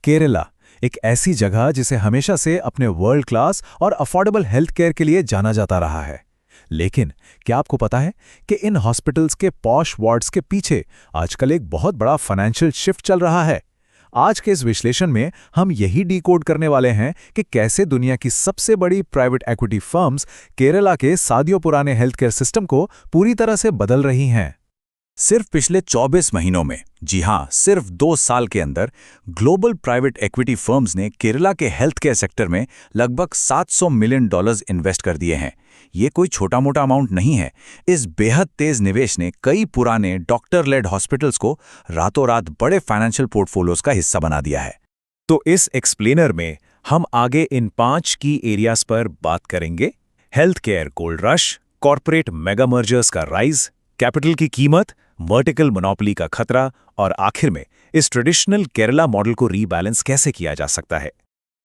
केरला, एक ऐसी जगह जिसे हमेशा से अपने वर्ल्ड क्लास और अफोर्डेबल हेल्थ केयर के लिए जाना जाता रहा है। लेकिन क्या आपको पता है कि इन हॉस्पिटल्स के पॉश वार्ड्स के पीछे आजकल एक बहुत बड़ा फाइनेंशियल शिफ्ट चल रहा है। आज के इस विश्लेषण में हम यही डिकोड करने वाले हैं कि कैसे दुनिया की सबसे बड़ी प्राइवेट इक्विटी फर्म्स केरला के सदियों पुराने हेल्थ केयर सिस्टम को पूरी तरह से बदल रही हैं। सिर्फ पिछले 24 महीनों में, जी हां, सिर्फ 2 साल के अंदर ग्लोबल प्राइवेट इक्विटी फर्म्स ने केरला के हेल्थ केयर सेक्टर में लगभग $700 मिलियन इन्वेस्ट कर दिए हैं। ये कोई छोटा मोटा अमाउंट नहीं है। इस बेहद तेज निवेश ने कई पुराने डॉक्टर लेड हॉस्पिटल्स को रातों रात बड़े फाइनेंशियल पोर्टफोलियोज का हिस्सा बना दिया है। तो इस एक्सप्लेनर में हम आगे इन 5 की एरियाज पर बात करेंगे: health care gold rush, corporate mega mergers का राइज, कैपिटल की कीमत, वर्टिकल मोनोपोली का खतरा और आखिर में इस ट्रेडिशनल केरला मॉडल को रीबैलेंस कैसे किया जा सकता है।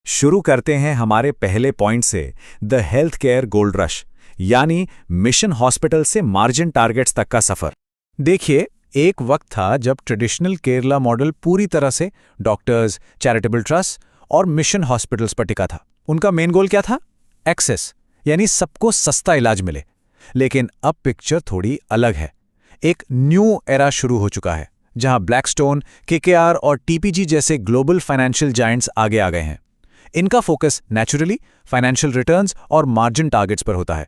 शुरू करते हैं हमारे पहले पॉइंट से, the health care gold rush, यानी मिशन हॉस्पिटल से मार्जिन टारगेट्स तक का सफर। देखिए, एक वक्त था जब ट्रेडिशनल केरला मॉडल पूरी तरह से डॉक्टर्स, चैरिटेबल ट्रस्ट और मिशन हॉस्पिटल्स पर टिका था। उनका मेन गोल क्या था? एक्सेस, यानी सबको सस्ता इलाज मिले। लेकिन अब पिक्चर थोड़ी अलग है। एक न्यू एरा शुरू हो चुका है, जहां ब्लैकस्टोन, केकेआर और टीपीजी जैसे ग्लोबल फाइनेंशियल जायंट्स आगे आ गए हैं। इनका फोकस नेचुरली फाइनेंशियल रिटर्न्स और मार्जिन टारगेट्स पर होता है।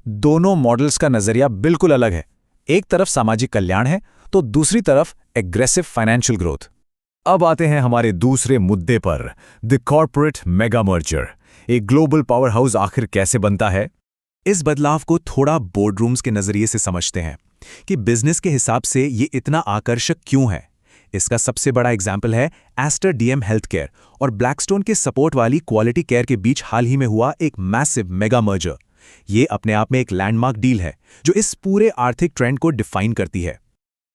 दोनों मॉडल्स का नजरिया बिल्कुल अलग है। एक तरफ सामाजिक कल्याण है, तो दूसरी तरफ एग्रेसिव फाइनेंशियल ग्रोथ। अब आते हैं हमारे दूसरे मुद्दे पर, द कॉर्पोरेट मेगा मर्जर। एक ग्लोबल पावर हाउस आखिर कैसे बनता है? इस बदलाव को थोड़ा बोर्डरूम्स के नजरिए से समझते हैं कि बिजनेस के हिसाब से ये इतना आकर्षक क्यों है। इसका सबसे बड़ा एग्जाम्पल है एस्टर डीएम हेल्थ केयर और ब्लैकस्टोन के सपोर्ट वाली क्वालिटी केयर के बीच हाल ही में हुआ एक मैसिव मेगा मर्जर। ये अपने आप में एक लैंडमार्क डील है जो इस पूरे आर्थिक ट्रेंड को डिफाइन करती है।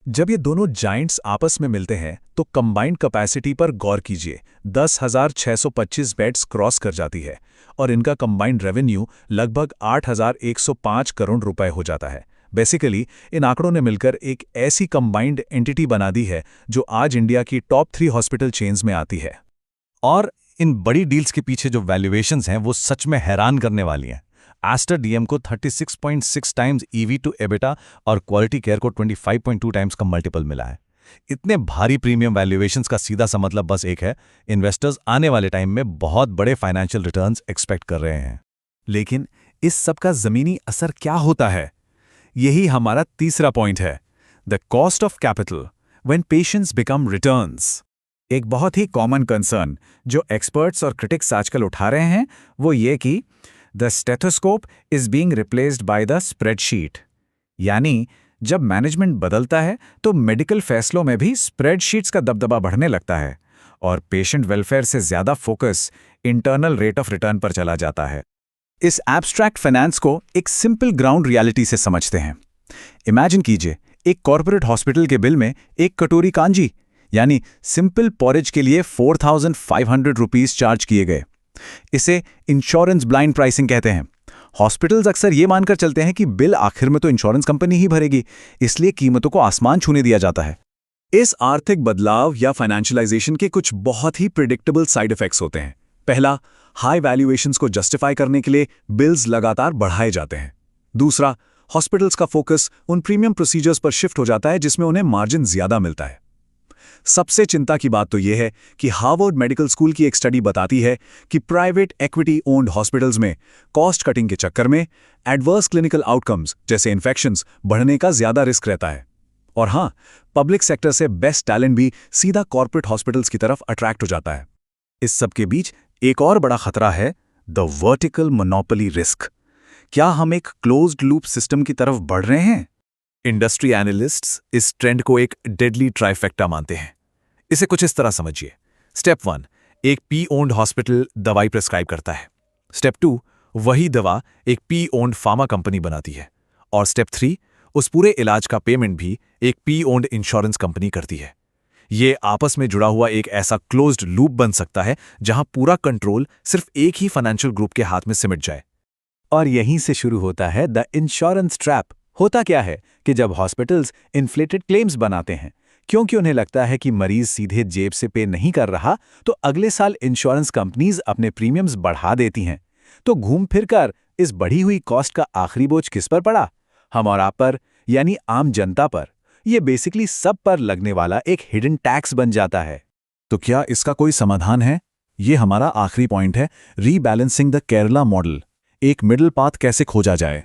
जब ये दोनों जायंट्स आपस में मिलते हैं तो कंबाइंड कैपेसिटी पर गौर कीजिए, 10,625 बेड्स क्रॉस कर जाती है और इनका कंबाइंड रेवेन्यू लगभग 8,105 करोड़ रुपए हो जाता है। बेसिकली इन आंकड़ों ने मिलकर एक ऐसी कंबाइंड एंटिटी बना दी है जो आज इंडिया की टॉप 3 हॉस्पिटल चेन्स में आती है। और इन बड़ी डील्स के पीछे जो वैल्यूएशंस हैं वो सच में हैरान करने वाली हैं। एस्टर डीएम को 36.6 टाइम्स ईवी टू एबिटा और क्वालिटी केयर को 25.2 टाइम्स का मल्टीपल मिला है। इतने भारी प्रीमियम वैल्यूएशंस का सीधा सा मतलब बस एक है, इन्वेस्टर्स आने वाले टाइम में बहुत बड़े फाइनेंशियल रिटर्न्स एक्सपेक्ट कर रहे हैं। लेकिन इस सब का जमीनी असर क्या होता है? यही हमारा तीसरा पॉइंट है, the cost of capital when patients become returns. एक बहुत ही कॉमन कंसर्न जो एक्सपर्ट्स और क्रिटिक्स आजकल उठा रहे हैं वो ये कि the stethoscope is being replaced by the spreadsheet. यानी जब मैनेजमेंट बदलता है तो मेडिकल फैसलों में भी स्प्रेडशीट्स का दबदबा बढ़ने लगता है और पेशेंट वेलफेयर से ज्यादा focus internal rate of return पर चला जाता है। इस एब्स्ट्रैक्ट फाइनेंस को एक सिंपल ग्राउंड रियलिटी से समझते हैं। इमेजिन कीजिए, एक कॉर्पोरेट हॉस्पिटल के बिल में एक कटोरी कांजी यानी सिंपल पॉरेज के लिए 4,500 रुपीस चार्ज किए गए। इसे इंश्योरेंस ब्लाइंड प्राइसिंग कहते हैं। हॉस्पिटल्स अक्सर ये मानकर चलते हैं कि बिल आखिर में तो इंश्योरेंस कंपनी ही भरेगी, इसलिए कीमतों को आसमान छूने दिया जाता है। इस आर्थिक बदलाव या फाइनेंशियलाइजेशन के कुछ बहुत ही प्रिडिक्टेबल साइड इफेक्ट्स होते हैं। पहला, हाई वैल्यूएशंस को जस्टिफाई करने के लिए बिल्स लगातार बढ़ाए जाते हैं। दूसरा, हॉस्पिटल्स का फोकस उन प्रीमियम प्रोसीजर्स पर शिफ्ट हो जाता है जिसमें उन्हें मार्जिन ज्यादा मिलता है। सबसे चिंता की बात तो यह है कि हार्वर्ड मेडिकल स्कूल की एक स्टडी बताती है कि प्राइवेट इक्विटी ओन्ड हॉस्पिटल्स में कॉस्ट कटिंग के चक्कर में एडवर्स क्लिनिकल आउटकम्स जैसे इन्फेक्शंस बढ़ने का ज्यादा रिस्क रहता है। और हां, पब्लिक सेक्टर से बेस्ट टैलेंट भी सीधा कॉर्पोरेट हॉस्पिटल्स की तरफ अट्रैक्ट हो जाता है। इस सब के बीच एक और बड़ा खतरा है, द वर्टिकल मोनोपोली रिस्क। क्या हम एक क्लोज्ड लूप सिस्टम की तरफ बढ़ रहे हैं? इंडस्ट्री एनालिस्ट्स इस ट्रेंड को एक डेडली ट्राइफेक्टा मानते हैं। इसे कुछ इस तरह समझिए। स्टेप 1, एक पी ओन्ड हॉस्पिटल दवाई प्रिस्क्राइब करता है। स्टेप 2, वही दवा एक पी ओन्ड फार्मा कंपनी बनाती है। और स्टेप 3, उस पूरे इलाज का पेमेंट भी एक पी ओन्ड इंश्योरेंस कंपनी करती है। ये आपस में जुड़ा हुआ एक ऐसा क्लोज्ड लूप बन सकता है जहां पूरा कंट्रोल सिर्फ एक ही फाइनेंशियल ग्रुप के हाथ में सिमट जाए। और यहीं से शुरू होता है द इंश्योरेंस ट्रैप। होता क्या है कि जब हॉस्पिटल्स इन्फ्लेटेड क्लेम्स बनाते हैं क्योंकि उन्हें लगता है कि मरीज सीधे जेब से पे नहीं कर रहा, तो अगले साल इंश्योरेंस कंपनीज अपने प्रीमियम्स बढ़ा देती हैं। तो घूम फिरकर इस बढ़ी हुई कॉस्ट का आखिरी बोझ किस पर पड़ा? हम और आप पर, यानी आम जनता पर। ये बेसिकली सब पर लगने वाला एक हिडन टैक्स बन जाता है। तो क्या इसका कोई समाधान है? ये हमारा आखिरी पॉइंट है, रीबैलेंसिंग द केरला मॉडल। एक मिडिल पाथ कैसे खोजा जाए?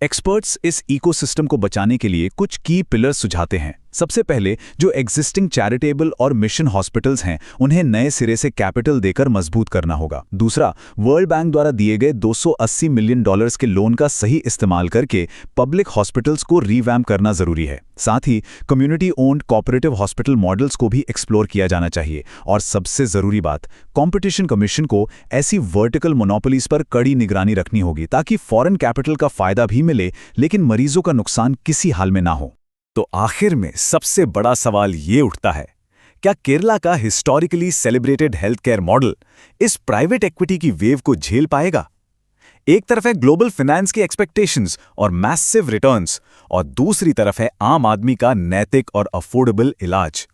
एक्सपर्ट्स इस इकोसिस्टम को बचाने के लिए कुछ की पिलर्स सुझाते हैं। सबसे पहले, जो एग्जिस्टिंग चैरिटेबल और मिशन हॉस्पिटल्स हैं, उन्हें नए सिरे से कैपिटल देकर मजबूत करना होगा। दूसरा, वर्ल्ड बैंक द्वारा दिए गए $280 मिलियन के लोन का सही इस्तेमाल करके पब्लिक हॉस्पिटल्स को रीवैम्प करना जरूरी है। साथ ही community owned cooperative hospital models को भी एक्सप्लोर किया जाना चाहिए। और सबसे जरूरी बात, कंपटीशन कमीशन को ऐसी वर्टिकल मोनोपोलीज पर कड़ी निगरानी रखनी होगी ताकि फॉरेन कैपिटल का फायदा भी मिले, लेकिन मरीजों का नुकसान किसी हाल में ना हो। तो आखिर में सबसे बड़ा सवाल ये उठता है, क्या केरला का historically celebrated health care model इस प्राइवेट इक्विटी की वेव को झेल पाएगा? एक तरफ है ग्लोबल फाइनेंस की एक्सपेक्टेशंस और मैसिव रिटर्न्स, और दूसरी तरफ है आम आदमी का नैतिक और अफोर्डेबल इलाज।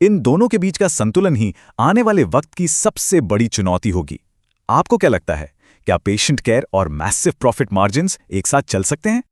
इन दोनों के बीच का संतुलन ही आने वाले वक्त की सबसे बड़ी चुनौती होगी। आपको क्या लगता है, क्या पेशेंट केयर और मैसिव प्रॉफिट मार्जिन्स एक साथ चल सकते हैं?